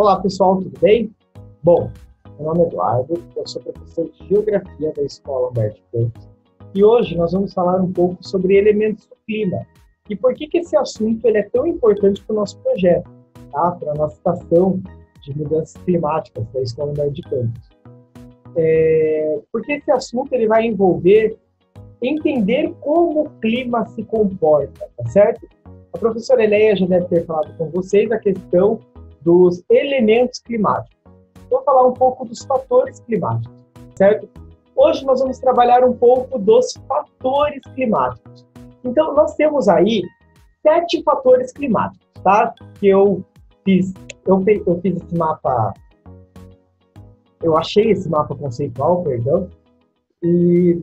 Olá pessoal, tudo bem? Bom, meu nome é Eduardo, eu sou professor de Geografia da Escola Humberto Campos e hoje nós vamos falar um pouco sobre elementos do clima e por que esse assunto ele é tão importante para o nosso projeto, tá? Para a nossa estação de mudanças climáticas da Escola Humberto Campos. Porque esse assunto ele vai envolver entender como o clima se comporta, tá certo? A professora Eleia já deve ter falado com vocês a questão dos elementos climáticos. Vou falar um pouco dos fatores climáticos, certo? Hoje nós vamos trabalhar um pouco dos fatores climáticos. Então, nós temos aí 7 fatores climáticos, tá? Que eu fiz esse mapa, eu achei esse mapa conceitual, perdão, e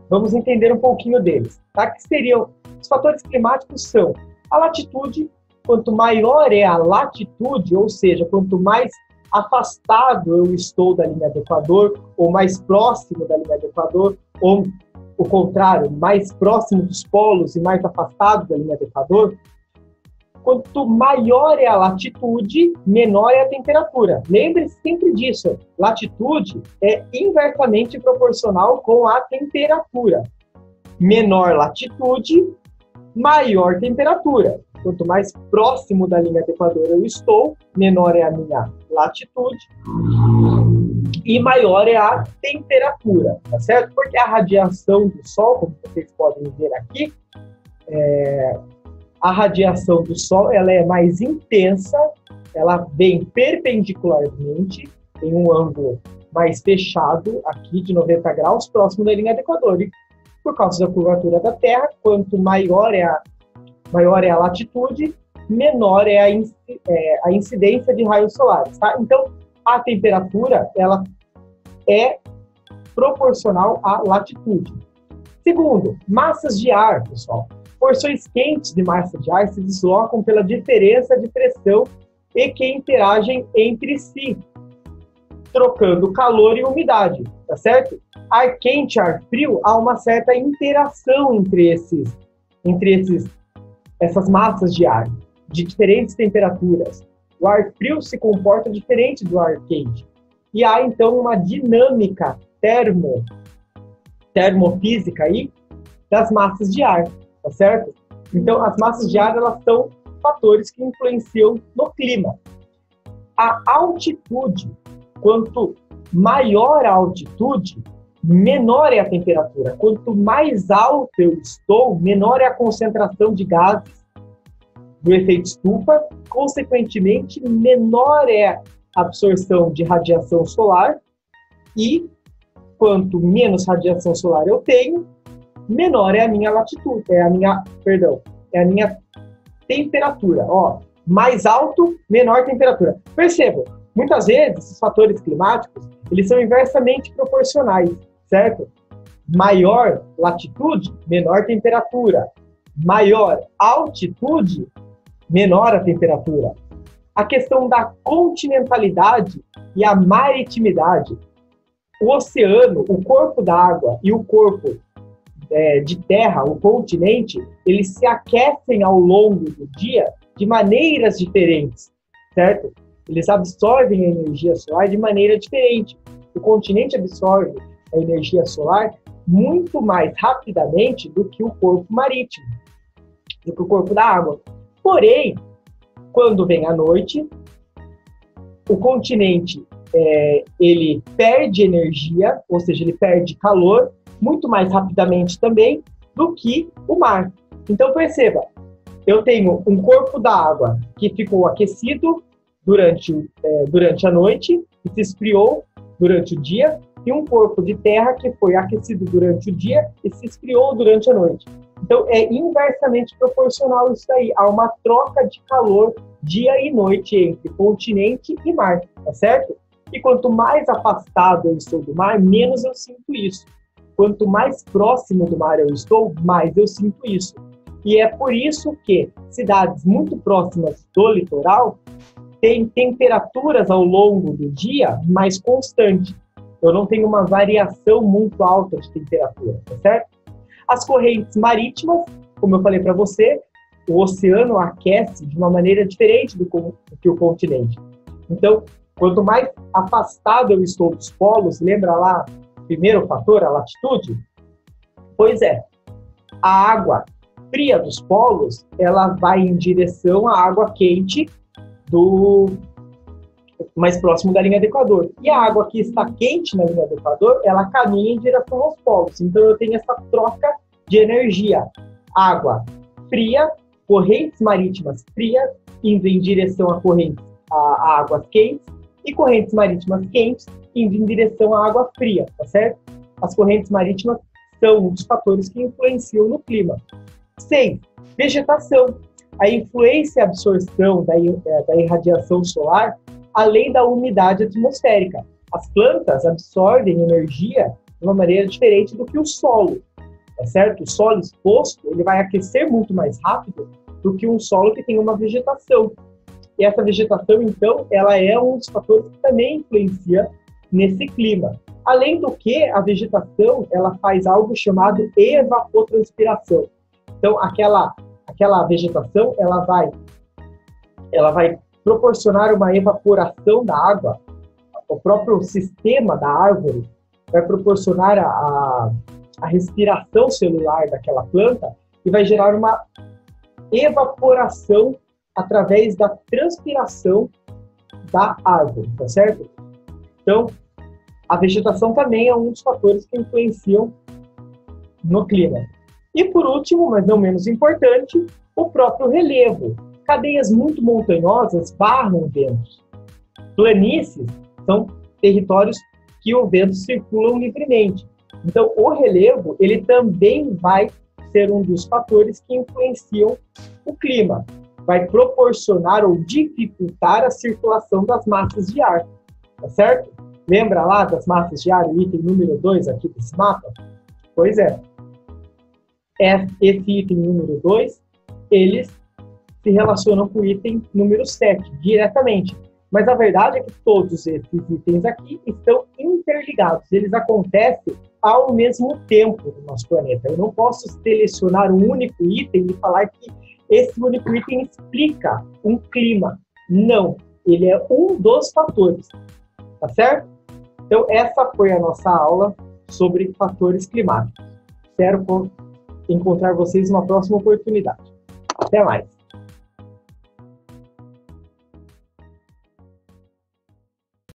vamos entender um pouquinho deles, tá? Que seriam, os fatores climáticos são a latitude. Quanto maior é a latitude, ou seja, quanto mais afastado eu estou da linha do Equador, ou mais próximo da linha do Equador, ou o contrário, mais próximo dos polos e mais afastado da linha do Equador, quanto maior é a latitude, menor é a temperatura. Lembre-se sempre disso, latitude é inversamente proporcional com a temperatura. Menor latitude, maior temperatura. Quanto mais próximo da linha do Equador eu estou, menor é a minha latitude e maior é a temperatura, tá certo? Porque a radiação do Sol, como vocês podem ver aqui, a radiação do Sol ela é mais intensa, ela vem perpendicularmente em um ângulo mais fechado, aqui de 90 graus, próximo da linha do Equador. E por causa da curvatura da Terra, quanto maior é a latitude, menor é a incidência de raios solares, tá? Então, a temperatura, ela é proporcional à latitude. Segundo, massas de ar, pessoal. Porções quentes de massa de ar se deslocam pela diferença de pressão e que interagem entre si, trocando calor e umidade, tá certo? Ar quente e ar frio, há uma certa interação entre essas massas de ar, de diferentes temperaturas. O ar frio se comporta diferente do ar quente. E há, então, uma dinâmica termofísica aí das massas de ar, tá certo? Então, as massas de ar, elas são fatores que influenciam no clima. A altitude, quanto maior a altitude, menor é a temperatura. Quanto mais alto eu estou, menor é a concentração de gases do efeito estufa, consequentemente, menor é a absorção de radiação solar e quanto menos radiação solar eu tenho, menor é a minha latitude, é a minha temperatura. Ó, mais alto, menor temperatura. Percebam, muitas vezes os fatores climáticos, eles são inversamente proporcionais, certo? Maior latitude, menor temperatura. Maior altitude, menor a temperatura. A questão da continentalidade e a maritimidade. O oceano, o corpo d'água e o corpo de terra, o continente, eles se aquecem ao longo do dia de maneiras diferentes, certo? Eles absorvem a energia solar de maneira diferente. O continente absorve a energia solar muito mais rapidamente do que o corpo marítimo, do que o corpo da água. Porém, quando vem a noite, o continente ele perde energia, ou seja, ele perde calor muito mais rapidamente também do que o mar. Então perceba, eu tenho um corpo d'água que ficou aquecido durante a noite e se esfriou durante o dia, e um corpo de terra que foi aquecido durante o dia e se esfriou durante a noite. Então, é inversamente proporcional isso daí. Há uma troca de calor dia e noite entre continente e mar, tá certo? E quanto mais afastado eu estou do mar, menos eu sinto isso. Quanto mais próximo do mar eu estou, mais eu sinto isso. E é por isso que cidades muito próximas do litoral têm temperaturas ao longo do dia mais constantes. Eu não tenho uma variação muito alta de temperatura, tá certo? As correntes marítimas, como eu falei para você, o oceano aquece de uma maneira diferente do que o continente. Então, quanto mais afastado eu estou dos polos, lembra lá o primeiro fator, a latitude? Pois é, a água fria dos polos, ela vai em direção à água quente do mais próximo da linha do Equador. E a água que está quente na linha do Equador, ela caminha em direção aos polos. Então eu tenho essa troca de energia. Água fria, correntes marítimas frias, indo em direção a águas quentes, e correntes marítimas quentes, indo em direção à água fria, tá certo? As correntes marítimas são um dos fatores que influenciam no clima. 6. Vegetação. A influência e absorção da irradiação solar, além da umidade atmosférica. As plantas absorvem energia de uma maneira diferente do que o solo, tá certo? O solo exposto, ele vai aquecer muito mais rápido do que um solo que tem uma vegetação. E essa vegetação, então, ela é um dos fatores que também influencia nesse clima. Além do que, a vegetação, ela faz algo chamado evapotranspiração. Então, aquela vegetação, ela vai proporcionar uma evaporação da água. O próprio sistema da árvore vai proporcionar a respiração celular daquela planta e vai gerar uma evaporação através da transpiração da árvore, tá certo? Então, a vegetação também é um dos fatores que influenciam no clima. E por último, mas não menos importante, o próprio relevo. Cadeias muito montanhosas barram ventos. Planícies são territórios que o vento circula livremente. Então, o relevo, ele também vai ser um dos fatores que influenciam o clima. Vai proporcionar ou dificultar a circulação das massas de ar, tá certo? Lembra lá das massas de ar, o item número 2 aqui desse mapa? Pois é. Esse item número 2, eles se relacionam com o item número 7, diretamente. Mas a verdade é que todos esses itens aqui estão interligados. Eles acontecem ao mesmo tempo no nosso planeta. Eu não posso selecionar um único item e falar que esse único item explica um clima. Não. Ele é um dos fatores. Tá certo? Então, essa foi a nossa aula sobre fatores climáticos. Espero encontrar vocês numa próxima oportunidade. Até mais!